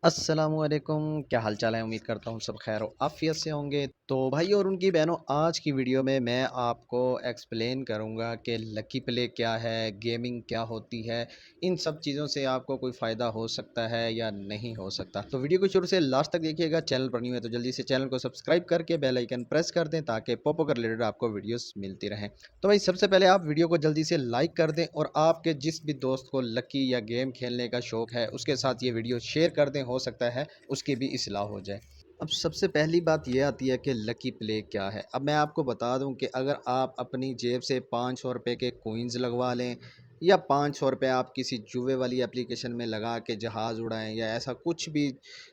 अस्सलामुअलैकुम, क्या हाल चाल है। उम्मीद करता हूँ सब खैर आफियत से होंगे। तो भाई और उनकी बहनों, आज की वीडियो में मैं आपको एक्सप्लेन करूँगा कि लकी प्ले क्या है, गेमिंग क्या होती है। इन सब चीज़ों से आपको कोई फ़ायदा हो सकता है या नहीं हो सकता। तो वीडियो को शुरू से लास्ट तक देखिएगा। चैनल पर न्यू है तो जल्दी से चैनल को सब्सक्राइब करके बेल आइकन प्रेस कर दें ताकि पोपो के रिलेटेड आपको वीडियोस मिलती रहें। तो भाई सबसे पहले आप वीडियो को जल्दी से लाइक कर दें और आपके जिस भी दोस्त को लकी या गेम खेलने का शौक़ है उसके साथ ये वीडियो शेयर कर दें, हो सकता है उसकी भी इस्लाह हो जाए। अब सबसे पहली बात ये आती है कि लकी प्ले क्या है। अब मैं आपको बता दूं कि अगर आप अपनी जेब से 500 रुपये के कोइंस लगवा लें या 500 रुपये आप किसी जुए वाली एप्लीकेशन में लगा के जहाज़ उड़ाएं या ऐसा कुछ भी,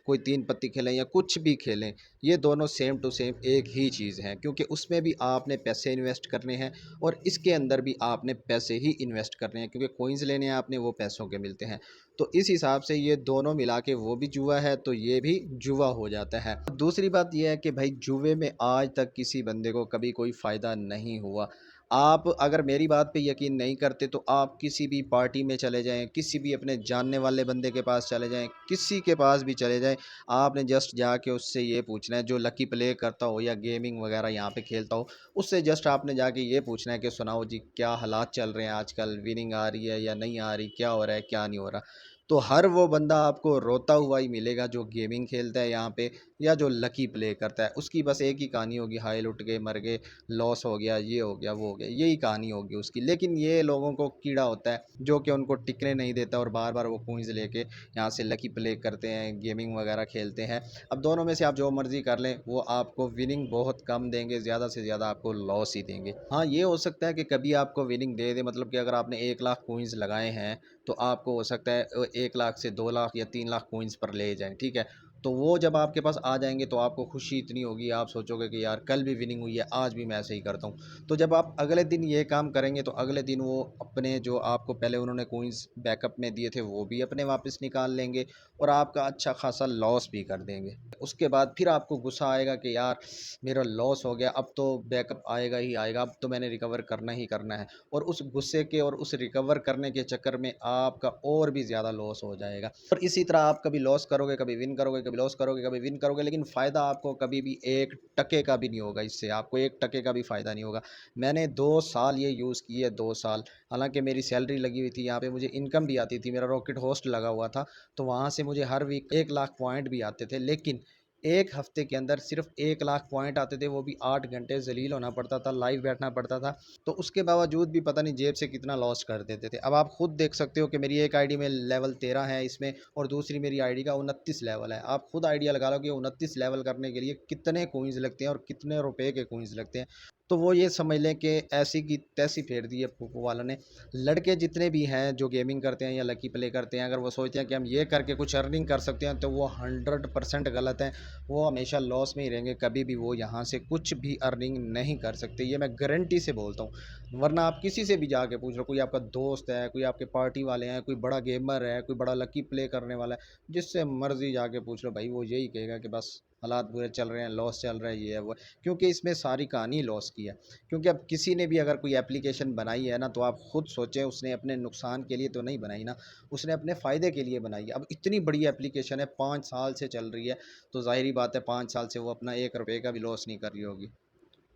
कोई तीन पत्ती खेलें या कुछ भी खेलें, ये दोनों सेम टू सेम एक ही चीज़ हैं, क्योंकि उसमें भी आपने पैसे इन्वेस्ट करने हैं और इसके अंदर भी आपने पैसे ही इन्वेस्ट करने हैं, क्योंकि कोइंस लेने हैं आपने, वो पैसों के मिलते हैं। तो इस हिसाब से ये दोनों मिला के वो भी जुआ है तो ये भी जुआ हो जाता है। दूसरी बात ये है कि भाई जुए में आज तक किसी बंदे को कभी कोई फ़ायदा नहीं हुआ। आप अगर मेरी बात पे यकीन नहीं करते तो आप किसी भी पार्टी में चले जाएँ, किसी भी अपने जानने वाले बंदे के पास चले जाएँ, किसी के पास भी चले जाएँ, आपने जस्ट जाके उससे ये पूछना है, जो लकी प्ले करता हो या गेमिंग वगैरह यहाँ पे खेलता हो, उससे जस्ट आपने जाके ये पूछना है कि सुनाओ जी, क्या हालात चल रहे हैं आजकल, विनिंग आ रही है या नहीं आ रही, क्या हो रहा है, क्या नहीं हो रहा। तो हर वो बंदा आपको रोता हुआ ही मिलेगा जो गेमिंग खेलता है यहाँ पे या जो लकी प्ले करता है। उसकी बस एक ही कहानी होगी, हाय लुट गए, मर गए, लॉस हो गया, ये हो गया, वो हो गया, यही कहानी होगी उसकी। लेकिन ये लोगों को कीड़ा होता है जो कि उनको टिकने नहीं देता और बार बार वो कोइंस लेके यहाँ से लकी प्ले करते हैं, गेमिंग वगैरह खेलते हैं। अब दोनों में से आप जो मर्जी कर लें, वो आपको विनिंग बहुत कम देंगे, ज़्यादा से ज़्यादा आपको लॉस ही देंगे। हाँ, ये हो सकता है कि कभी आपको विनिंग दे दे, मतलब कि अगर आपने 1 लाख कोइंस लगाए हैं तो आपको हो सकता है 1 लाख से 2 लाख या 3 लाख कोइंस पर ले जाएं, ठीक है। तो वो जब आपके पास आ जाएंगे तो आपको खुशी इतनी होगी, आप सोचोगे कि यार कल भी विनिंग हुई है, आज भी मैं ऐसे ही करता हूँ। तो जब आप अगले दिन ये काम करेंगे तो अगले दिन वो अपने जो आपको पहले उन्होंने कोइंस बैकअप में दिए थे वो भी अपने वापस निकाल लेंगे और आपका अच्छा खासा लॉस भी कर देंगे। उसके बाद फिर आपको गुस्सा आएगा कि यार मेरा लॉस हो गया, अब तो बैकअप आएगा ही आएगा, अब तो मैंने रिकवर करना ही करना है। और उस गुस्से के और उस रिकवर करने के चक्कर में आपका और भी ज़्यादा लॉस हो जाएगा। और इसी तरह आप कभी लॉस करोगे, कभी विन करोगे, कभी लॉस करोगे, कभी विन करोगे, लेकिन फ़ायदा आपको कभी भी 1 टके का भी नहीं होगा। इससे आपको 1 टके का भी फ़ायदा नहीं होगा। मैंने 2 साल ये यूज़ किए, 2 साल। हालाँकि मेरी सैलरी लगी हुई थी, यहाँ पे मुझे इनकम भी आती थी, मेरा रॉकेट होस्ट लगा हुआ था, तो वहाँ से मुझे हर वीक 1 लाख पॉइंट भी आते थे। लेकिन 1 हफ़्ते के अंदर सिर्फ़ 1 लाख पॉइंट आते थे, वो भी 8 घंटे ज़लील होना पड़ता था, लाइव बैठना पड़ता था। तो उसके बावजूद भी पता नहीं जेब से कितना लॉस कर देते थे। अब आप खुद देख सकते हो कि मेरी एक आईडी में लेवल 13 है इसमें और दूसरी मेरी आईडी का 29 लेवल है। आप खुद आइडिया लगा लो कि 29 लेवल करने के लिए कितने कोइंस लगते हैं और कितने रुपए के कोइंस लगते हैं। तो वो ये समझ लें कि ऐसी की तैसी फेर दी है फूफू वालों ने। लड़के जितने भी हैं जो गेमिंग करते हैं या लकी प्ले करते हैं, अगर वो सोचते हैं कि हम ये करके कुछ अर्निंग कर सकते हैं तो वो 100% गलत है। वो हमेशा लॉस में ही रहेंगे, कभी भी वो यहाँ से कुछ भी अर्निंग नहीं कर सकते, ये मैं गारंटी से बोलता हूँ। वरना आप किसी से भी जाके पूछ लो, कोई आपका दोस्त है, कोई आपके पार्टी वाले हैं, कोई बड़ा गेमर है, कोई बड़ा लकी प्ले करने वाला है, जिससे मर्जी जाके पूछ लो भाई, वो यही कहेगा कि बस हालात बुरे चल रहे हैं, लॉस चल रहा है, ये है वो है। क्योंकि इसमें सारी कहानी लॉस की है। क्योंकि अब किसी ने भी अगर कोई एप्लीकेशन बनाई है ना, तो आप खुद सोचें, उसने अपने नुकसान के लिए तो नहीं बनाई ना, उसने अपने फ़ायदे के लिए बनाई है। अब इतनी बड़ी एप्लीकेशन है, 5 साल से चल रही है, तो ज़ाहिर ही बात है 5 साल से वो अपना 1 रुपए का भी लॉस नहीं कर रही होगी।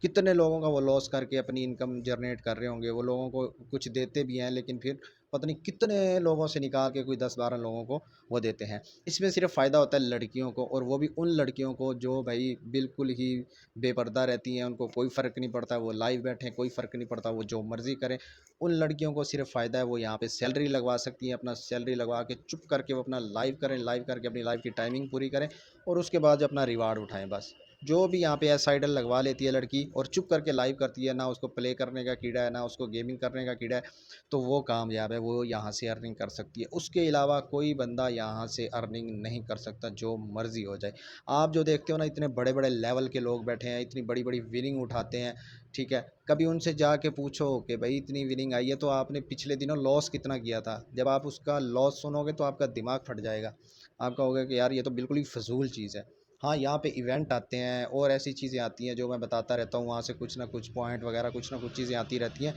कितने लोगों का वो लॉस करके अपनी इनकम जनरेट कर रहे होंगे। वो लोगों को कुछ देते भी हैं, लेकिन फिर पता नहीं कितने लोगों से निकाल के कोई 10-12 लोगों को वो देते हैं। इसमें सिर्फ़ फ़ायदा होता है लड़कियों को, और वो भी उन लड़कियों को जो भई बिल्कुल ही बेपर्दा रहती हैं, उनको कोई फ़र्क नहीं पड़ता, वो लाइव बैठें कोई फ़र्क नहीं पड़ता, वो जो मर्ज़ी करें। उन लड़कियों को सिर्फ़ फ़ायदा है, वो यहाँ पे सैलरी लगवा सकती हैं, अपना सैलरी लगवा के चुप करके वो अपना लाइव करें, लाइव करके अपनी लाइफ़ की टाइमिंग पूरी करें और उसके बाद अपना रिवार्ड उठाएँ बस। जो भी यहाँ पे ऐसा आइडल लगवा लेती है लड़की और चुप करके लाइव करती है, ना उसको प्ले करने का कीड़ा है, ना उसको गेमिंग करने का कीड़ा है, तो वो कामयाब है, वो यहाँ से अर्निंग कर सकती है। उसके अलावा कोई बंदा यहाँ से अर्निंग नहीं कर सकता, जो मर्ज़ी हो जाए। आप जो देखते हो ना, इतने बड़े-बड़े लेवल के लोग बैठे हैं, इतनी बड़ी-बड़ी विनिंग उठाते हैं, ठीक है? कभी उनसे जाके पूछो कि भई इतनी विनिंग आई है तो आपने पिछले दिनों लॉस कितना किया था? जब आप उसका लॉस सुनोगे तो आपका दिमाग फट जाएगा। आप कहोगे कि यार ये तो बिल्कुल ही फ़िज़ूल चीज़ है। हाँ, यहाँ पे इवेंट आते हैं और ऐसी चीज़ें आती हैं जो मैं बताता रहता हूँ, वहाँ से कुछ ना कुछ पॉइंट वगैरह कुछ ना कुछ चीज़ें आती रहती हैं,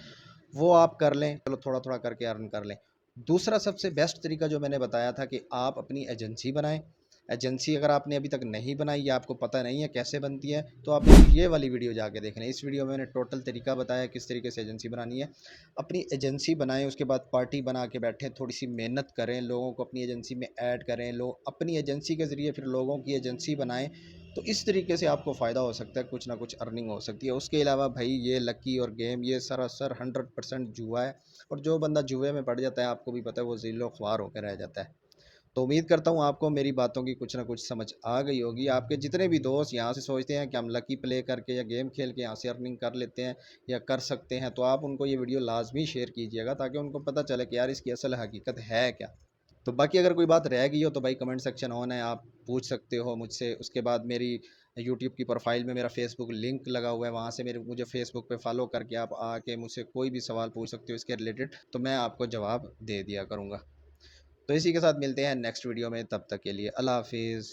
वो आप कर लें, चलो थोड़ा-थोड़ा करके अर्न कर लें। दूसरा सबसे बेस्ट तरीका जो मैंने बताया था कि आप अपनी एजेंसी बनाएँ, एजेंसी अगर आपने अभी तक नहीं बनाई या आपको पता नहीं है कैसे बनती है, तो आप ये वाली वीडियो जाके देख लें। इस वीडियो में मैंने टोटल तरीका बताया किस तरीके से एजेंसी बनानी है। अपनी एजेंसी बनाएं, उसके बाद पार्टी बना के बैठें, थोड़ी सी मेहनत करें, लोगों को अपनी एजेंसी में ऐड करें, लोग अपनी एजेंसी के ज़रिए फिर लोगों की एजेंसी बनाएं। तो इस तरीके से आपको फ़ायदा हो सकता है, कुछ ना कुछ अर्निंग हो सकती है। उसके अलावा भाई ये लकी और गेम ये सरासर 100% जुआ है, और जो बंदा जुए में पड़ जाता है आपको भी पता है वो ज़िल्लो ख्वार होकर रह जाता है। तो उम्मीद करता हूँ आपको मेरी बातों की कुछ ना कुछ समझ आ गई होगी। आपके जितने भी दोस्त यहाँ से सोचते हैं कि हम लकी प्ले करके या गेम खेल के यहाँ से अर्निंग कर लेते हैं या कर सकते हैं, तो आप उनको ये वीडियो लाजमी शेयर कीजिएगा ताकि उनको पता चले कि यार इसकी असल हकीकत है क्या। तो बाकी अगर कोई बात रह गई हो तो भाई कमेंट सेक्शन ऑन है, आप पूछ सकते हो मुझसे। उसके बाद मेरी यूट्यूब की प्रोफाइल में मेरा फेसबुक लिंक लगा हुआ है, वहाँ से मुझे फेसबुक पे फॉलो करके आप आके मुझसे कोई भी सवाल पूछ सकते हो इसके रिलेटेड, तो मैं आपको जवाब दे दिया करूँगा। तो इसी के साथ मिलते हैं नेक्स्ट वीडियो में, तब तक के लिए अल्लाह हाफिज़।